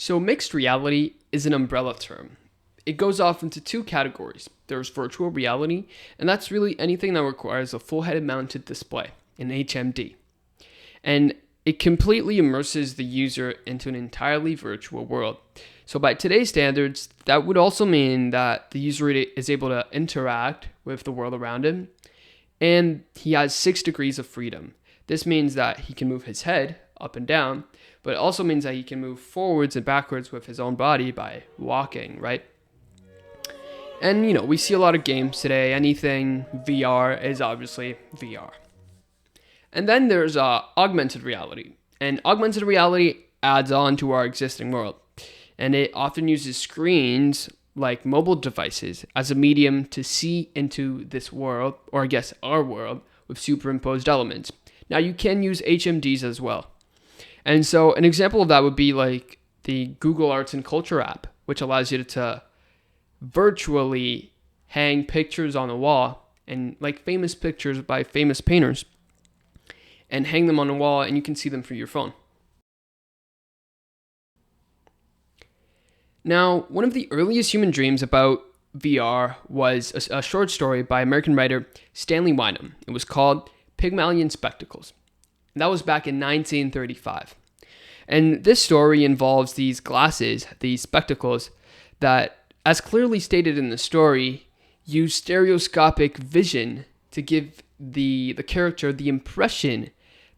So, mixed reality is an umbrella term. It goes off into two categories. There's virtual reality, and that's really anything that requires a full head mounted display, an HMD. And it completely immerses the user into an entirely virtual world. So, by today's standards, that would also mean that the user is able to interact with the world around him, and he has 6 degrees of freedom. This means that he can move his head up and down, but it also means that he can move forwards and backwards with his own body by walking, right? And we see a lot of games today. Anything VR is obviously VR. And then there's augmented reality. And augmented reality adds on to our existing world. And it often uses screens like mobile devices as a medium to see into this world, or I guess our world, with superimposed elements. Now you can use HMDs as well. And so an example of that would be like the Google Arts and Culture app, which allows you to virtually hang pictures on the wall, and like famous pictures by famous painters, and hang them on the wall, and you can see them through your phone. Now, one of the earliest human dreams about VR was a short story by American writer Stanley Wyndham. It was called Pygmalion Spectacles. And that was back in 1935. And this story involves these glasses, these spectacles, that, as clearly stated in the story, use stereoscopic vision to give the character the impression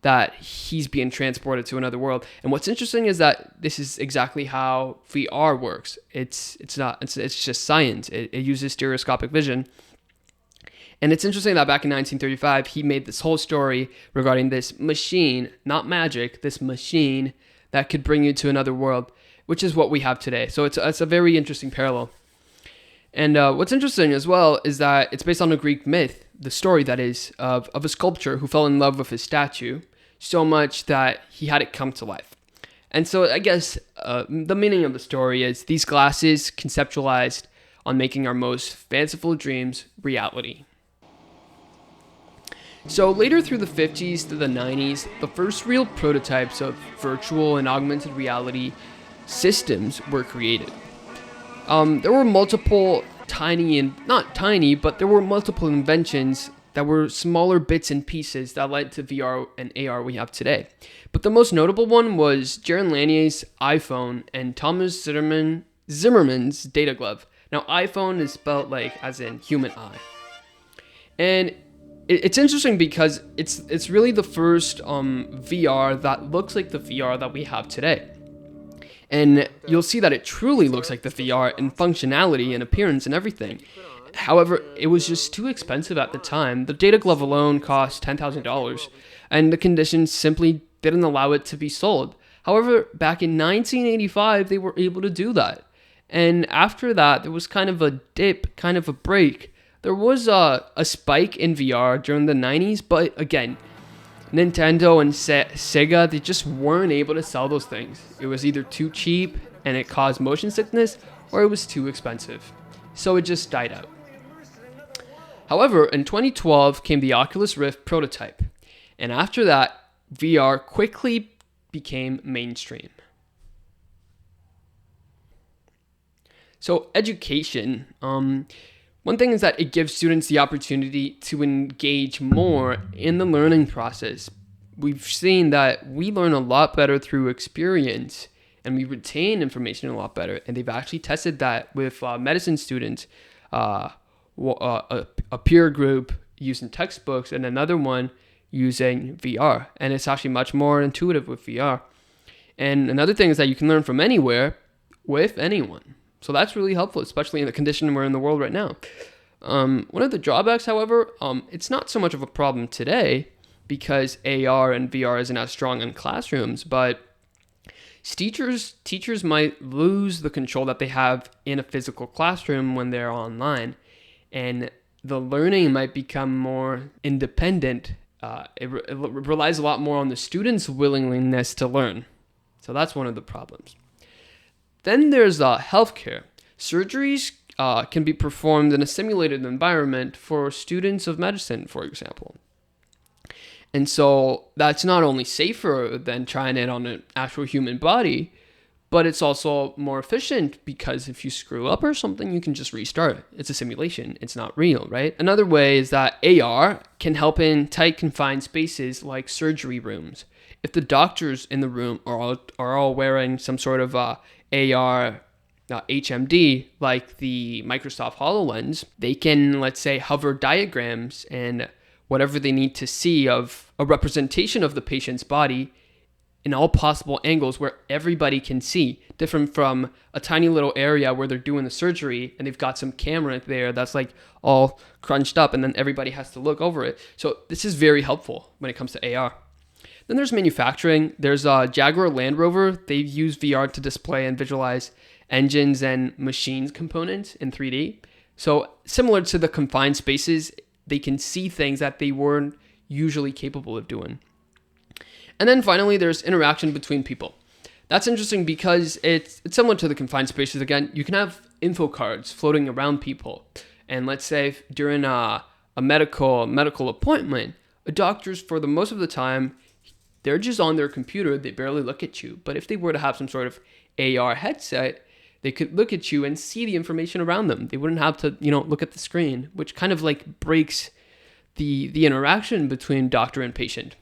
that he's being transported to another world. And what's interesting is that this is exactly how VR works. It's just science. It uses stereoscopic vision. And it's interesting that back in 1935, he made this whole story regarding this machine, not magic, this machine that could bring you to another world, which is what we have today. So it's a very interesting parallel. And what's interesting as well is that it's based on a Greek myth, the story that is, of a sculptor who fell in love with his statue so much that he had it come to life. And so I guess the meaning of the story is these glasses conceptualized on making our most fanciful dreams reality. So later through the 50s to the 90s, the first real prototypes of virtual and augmented reality systems were created. There were multiple there were multiple inventions that were smaller bits and pieces that led to VR and AR we have today. But the most notable one was Jaron Lanier's iPhone and Thomas Zimmerman's Data Glove. Now, iPhone is spelled like as in human eye. And it's interesting because it's really the first VR that looks like the VR that we have today. And you'll see that it truly looks like the VR in functionality and appearance and everything. However, it was just too expensive at the time. The Data Glove alone cost $10,000, and the conditions simply didn't allow it to be sold. However, back in 1985, they were able to do that. And after that, there was kind of a dip, kind of a break. There was a spike in VR during the 90s, but again, Nintendo and Sega, they just weren't able to sell those things. It was either too cheap and it caused motion sickness, or it was too expensive. So it just died out. However, in 2012 came the Oculus Rift prototype, and after that, VR quickly became mainstream. So education, one thing is that it gives students the opportunity to engage more in the learning process. We've seen that we learn a lot better through experience, and we retain information a lot better. And they've actually tested that with medicine students, a peer group using textbooks and another one using VR. And it's actually much more intuitive with VR. And another thing is that you can learn from anywhere with anyone. So that's really helpful, especially in the condition we're in the world right now. One of the drawbacks, however, it's not so much of a problem today because AR and VR isn't as strong in classrooms, but teachers might lose the control that they have in a physical classroom when they're online, and the learning might become more independent. It relies a lot more on the student's willingness to learn. So that's one of the problems. Then there's healthcare. Surgeries can be performed in a simulated environment for students of medicine, for example. And so that's not only safer than trying it on an actual human body, but it's also more efficient because if you screw up or something, you can just restart it. It's a simulation. It's not real, right? Another way is that AR can help in tight confined spaces like surgery rooms. If the doctors in the room are all wearing some sort of AR HMD, like the Microsoft HoloLens, they can, let's say, hover diagrams and whatever they need to see of a representation of the patient's body in all possible angles where everybody can see, different from a tiny little area where they're doing the surgery and they've got some camera there that's like all crunched up and then everybody has to look over it. So this is very helpful when it comes to AR. Then there's manufacturing. There's Jaguar Land Rover. They've used VR to display and visualize engines and machines components in 3D. So similar to the confined spaces, they can see things that they weren't usually capable of doing. And then finally, there's interaction between people. That's interesting because it's similar to the confined spaces. Again, you can have info cards floating around people. And let's say during a medical appointment, doctors, for the most of the time, they're just on their computer. They barely look at you. But if they were to have some sort of AR headset, they could look at you and see the information around them. They wouldn't have to, look at the screen, which kind of like breaks the interaction between doctor and patient.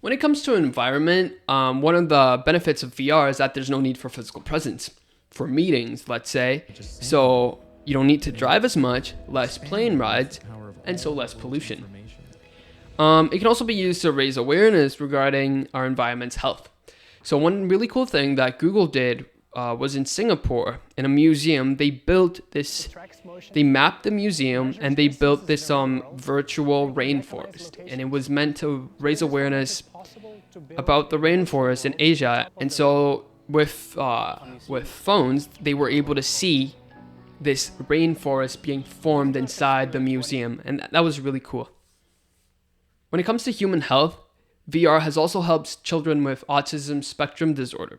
When it comes to environment, one of the benefits of VR is that there's no need for physical presence for meetings, let's say. So you don't need to drive as much, less plane rides, and so less pollution. It can also be used to raise awareness regarding our environment's health. So one really cool thing that Google did was in Singapore, in a museum. They mapped the museum and they built this virtual rainforest, and it was meant to raise awareness about the rainforest in Asia. And so with phones, they were able to see this rainforest being formed inside the museum, and that was really cool. When it comes to human health, VR has also helped children with autism spectrum disorder.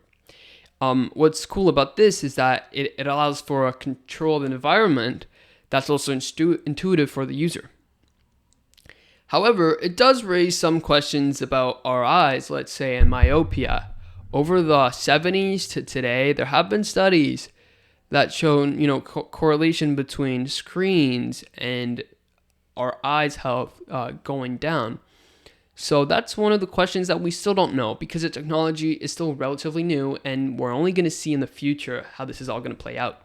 What's cool about this is that it allows for a controlled environment that's also intuitive for the user. However, it does raise some questions about our eyes, let's say, and myopia. Over the 70s to today, there have been studies that shown, correlation between screens and our eyes' health going down. So that's one of the questions that we still don't know because the technology is still relatively new and we're only going to see in the future how this is all going to play out.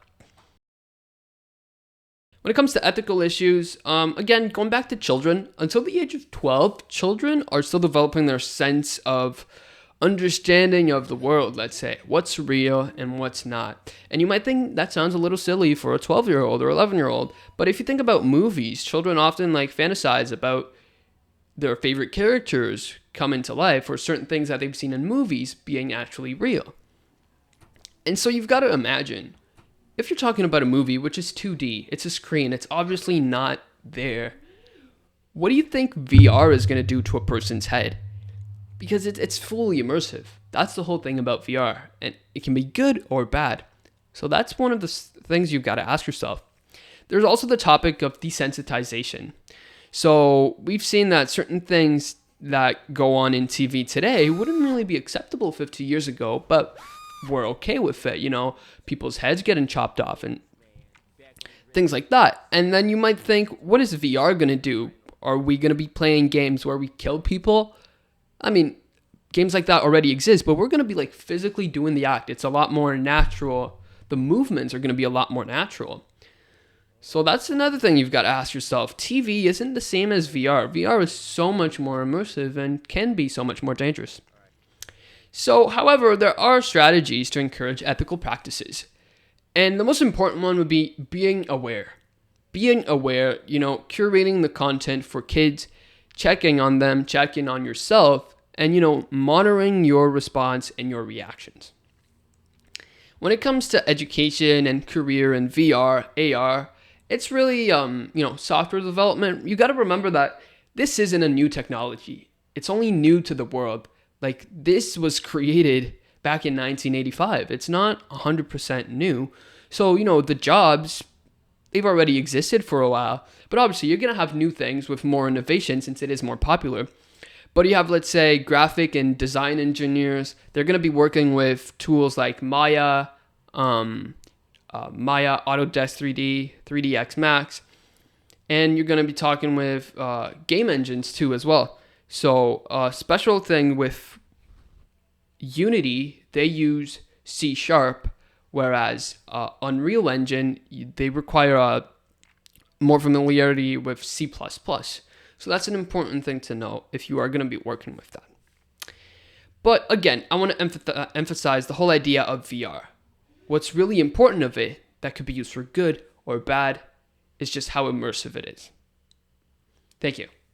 When it comes to ethical issues, again, going back to children, until the age of 12, children are still developing their sense of understanding of the world, let's say, what's real and what's not. And you might think that sounds a little silly for a 12-year-old or 11-year-old, but if you think about movies, children often fantasize about their favorite characters come into life or certain things that they've seen in movies being actually real. And so you've got to imagine, if you're talking about a movie which is 2D, it's a screen, it's obviously not there, what do you think VR is going to do to a person's head? Because it's fully immersive. That's the whole thing about VR, and it can be good or bad. So that's one of the things you've got to ask yourself. There's also the topic of desensitization. So we've seen that certain things that go on in TV today wouldn't really be acceptable 50 years ago, but we're okay with it. People's heads getting chopped off and things like that. And then you might think, what is VR going to do? Are we going to be playing games where we kill people? I mean, games like that already exist, but we're going to be physically doing the act. It's a lot more natural. The movements are going to be a lot more natural. So that's another thing you've got to ask yourself. TV isn't the same as VR. VR is so much more immersive and can be so much more dangerous. So, however, there are strategies to encourage ethical practices. And the most important one would be being aware. Being aware, curating the content for kids, checking on them, checking on yourself, and, monitoring your response and your reactions. When it comes to education and career in VR, AR, it's really, software development. You got to remember that this isn't a new technology. It's only new to the world. This was created back in 1985. It's not 100% new. So, the jobs, they've already existed for a while. But obviously, you're going to have new things with more innovation since it is more popular. But you have, let's say, graphic and design engineers. They're going to be working with tools like Maya, Maya, Autodesk 3D, 3ds Max, and you're going to be talking with game engines too as well. So a special thing with Unity, they use C#, whereas Unreal Engine, they require more familiarity with C++. So that's an important thing to know if you are going to be working with that. But again, I want to emphasize the whole idea of VR. What's really important of it that could be used for good or bad is just how immersive it is. Thank you.